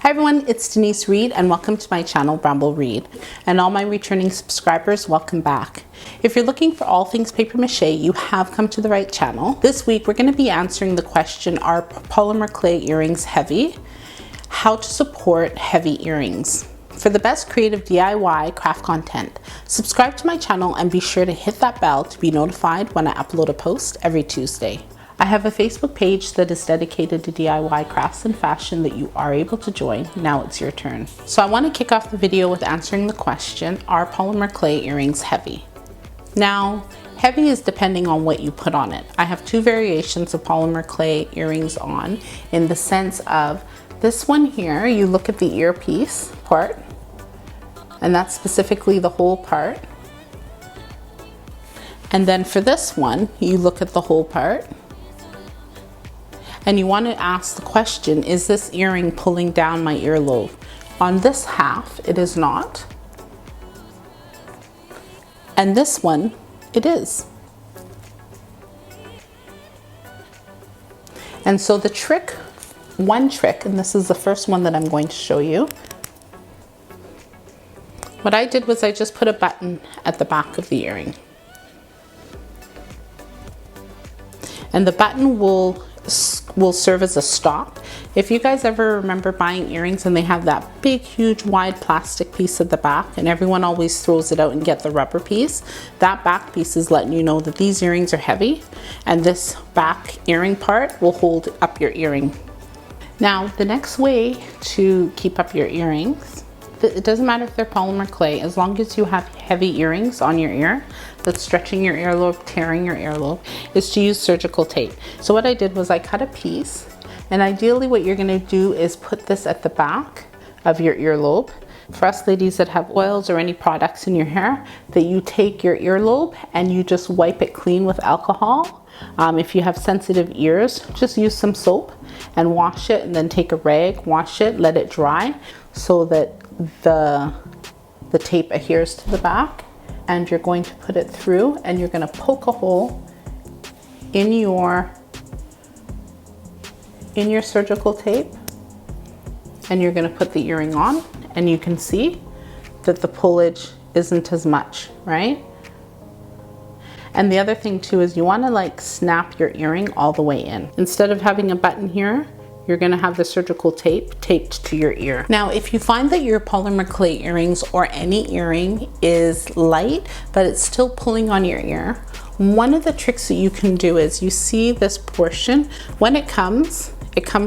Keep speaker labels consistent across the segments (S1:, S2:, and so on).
S1: Hi everyone, it's Denise Reed and welcome to my channel Bramble Reed, and all my returning subscribers, welcome back. If you're looking for all things papier-mâché, you have come to the right channel. This week we're going to be answering the question, are polymer clay earrings heavy? How to support heavy earrings. For the best creative DIY craft content, subscribe to my channel and be sure to hit that bell to be notified when I upload a post every Tuesday. I have a Facebook page that is dedicated to DIY crafts and fashion that you are able to join. Now it's your turn. So I want to kick off the video with answering the question, are polymer clay earrings heavy? Now, heavy is depending on what you put on it. I have two variations of polymer clay earrings on, in the sense of this one here, you look at the earpiece part, and that's specifically the whole part. And then for this one, you look at the whole part. And you want to ask the question, is this earring pulling down my earlobe? On this half, it is not. And this one, it is. And so the trick, one trick, and this is the first one that I'm going to show you. What I did was I just put a button at the back of the earring. And the button will serve as a stop. If you guys ever remember buying earrings and they have that big huge wide plastic piece at the back and everyone always throws it out and get the rubber piece, that back piece is letting you know that these earrings are heavy and this back earring part will hold up your earring. Now the next way to keep up your earrings, it doesn't matter if they're polymer clay, as long as you have heavy earrings on your ear that's stretching your earlobe, tearing your earlobe, is to use surgical tape. So what I did was I cut a piece, and ideally what you're going to do is put this at the back of your earlobe. For us ladies that have oils or any products in your hair, that you take your earlobe and you just wipe it clean with alcohol. If you have sensitive ears, just use some soap and wash it, and then take a rag, wash it, let it dry so that the tape adheres to the back. And you're going to put it through and you're going to poke a hole in your surgical tape, and you're going to put the earring on, and you can see that the pullage isn't as much, right? And the other thing too is you want to like snap your earring all the way in. Instead of having a button here, you're going to have the surgical tape taped to your ear. Now, if you find that your polymer clay earrings or any earring is light, but it's still pulling on your ear, one of the tricks that you can do is, you see this portion, when it comes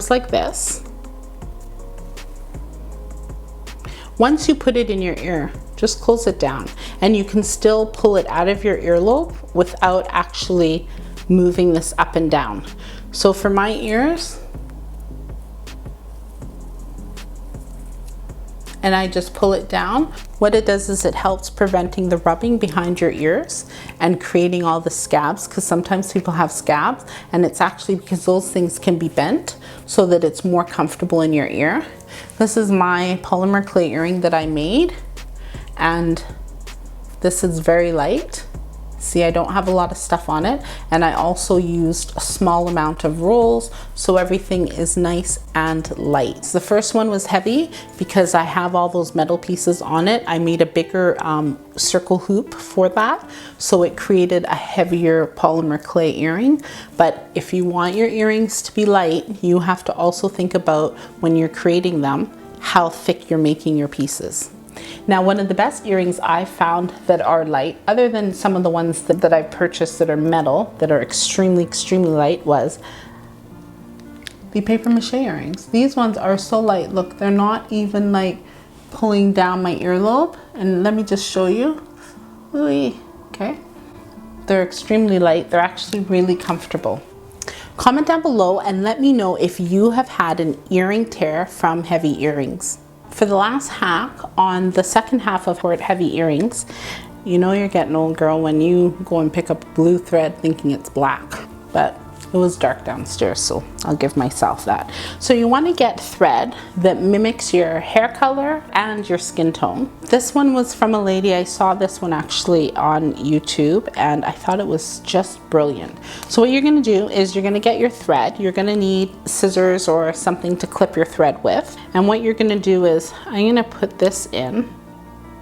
S1: like this. Once you put it in your ear, just close it down, and you can still pull it out of your earlobe without actually moving this up and down. So for my ears, and I just pull it down, what it does is it helps preventing the rubbing behind your ears and creating all the scabs, because sometimes people have scabs, and it's actually because those things can be bent so that it's more comfortable in your ear. This is my polymer clay earring that I made, and this is very light. See, I don't have a lot of stuff on it, and I also used a small amount of rolls, so everything is nice and light. So the first one was heavy because I have all those metal pieces on it. I made a bigger circle hoop for that, so it created a heavier polymer clay earring. But if you want your earrings to be light, you have to also think about, when you're creating them, how thick you're making your pieces. Now, one of the best earrings I found that are light, other than some of the ones that I've purchased that are metal, that are extremely, extremely light, was the papier-mâché earrings. These ones are so light. Look, they're not even like pulling down my earlobe. And let me just show you. Ooh, okay. They're extremely light. They're actually really comfortable. Comment down below and let me know if you have had an earring tear from heavy earrings. For the last hack, on the second half of heavy earrings, you know you're getting old, girl, when you go and pick up blue thread thinking it's black. But It was dark downstairs, so I'll give myself that. So you want to get thread that mimics your hair color and your skin tone. This one was from a lady. I saw this one actually on YouTube and I thought it was just brilliant. So what you're going to do is you're going to get your thread. You're going to need scissors or something to clip your thread with. And what you're going to do is I'm going to put this in.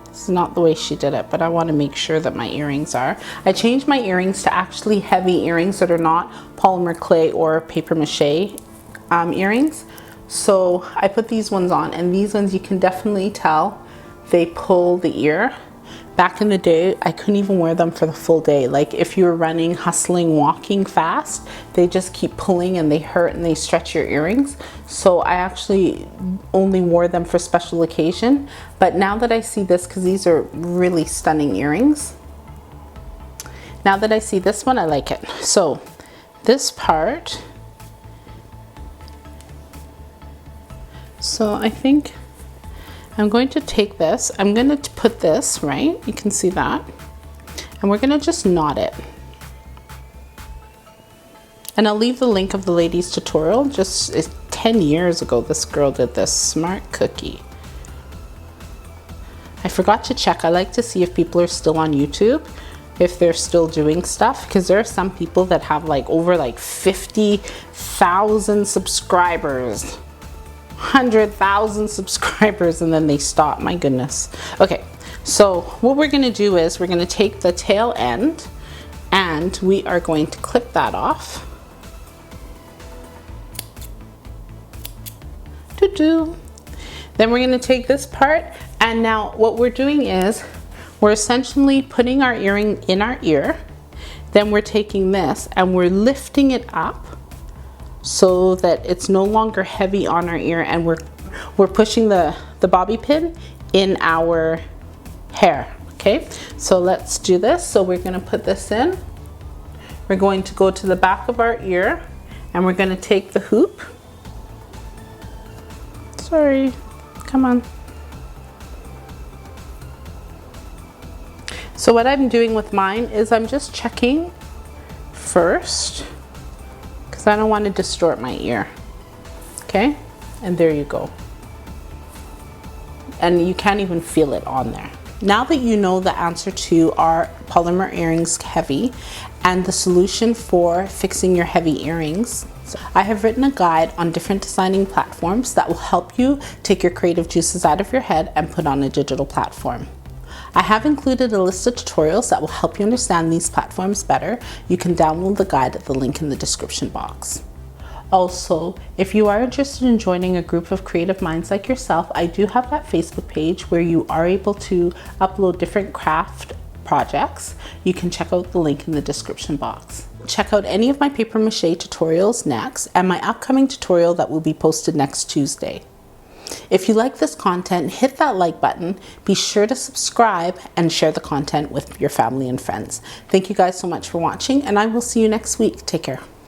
S1: This is not the way she did it, but I want to make sure that my earrings are. I changed my earrings to actually heavy earrings that are not polymer clay or papier-mâché earrings. So I put these ones on, and these ones you can definitely tell they pull the ear. Back in the day, I couldn't even wear them for the full day. Like if you're running, hustling, walking fast, they just keep pulling and they hurt and they stretch your earrings. So I actually only wore them for special occasion. But now that I see this, because these are really stunning earrings, now that I see this one, I like it. So this part, so I think I'm going to take this, I'm going to put this, right? You can see that. And we're going to just knot it. And I'll leave the link of the lady's tutorial. Just 10 years ago, this girl did this. Smart cookie. I forgot to check. I like to see if people are still on YouTube, if they're still doing stuff, because there are some people that have like over like 50,000 subscribers. 100,000 subscribers and then they stop. My goodness. Okay, so what we're going to do is we're going to take the tail end and we are going to clip that off. Then we're going to take this part, and now what we're doing is we're essentially putting our earring in our ear. Then we're taking this and we're lifting it up so that it's no longer heavy on our ear, and we're pushing the bobby pin in our hair. Okay, so let's do this. So we're going to put this in. We're going to go to the back of our ear and we're going to take the hoop. Sorry, come on. So what I'm doing with mine is I'm just checking first, because I don't want to distort my ear. Okay, and there you go. And you can't even feel it on there. Now that you know the answer to our polymer earrings heavy and the solution for fixing your heavy earrings, I have written a guide on different designing platforms that will help you take your creative juices out of your head and put on a digital platform. I have included a list of tutorials that will help you understand these platforms better. You can download the guide at the link in the description box. Also, if you are interested in joining a group of creative minds like yourself, I do have that Facebook page where you are able to upload different craft projects. You can check out the link in the description box. Check out any of my papier-mâché tutorials next, and my upcoming tutorial that will be posted next Tuesday. If you like this content, hit that like button, be sure to subscribe, and share the content with your family and friends. Thank you guys so much for watching, and I will see you next week. Take care.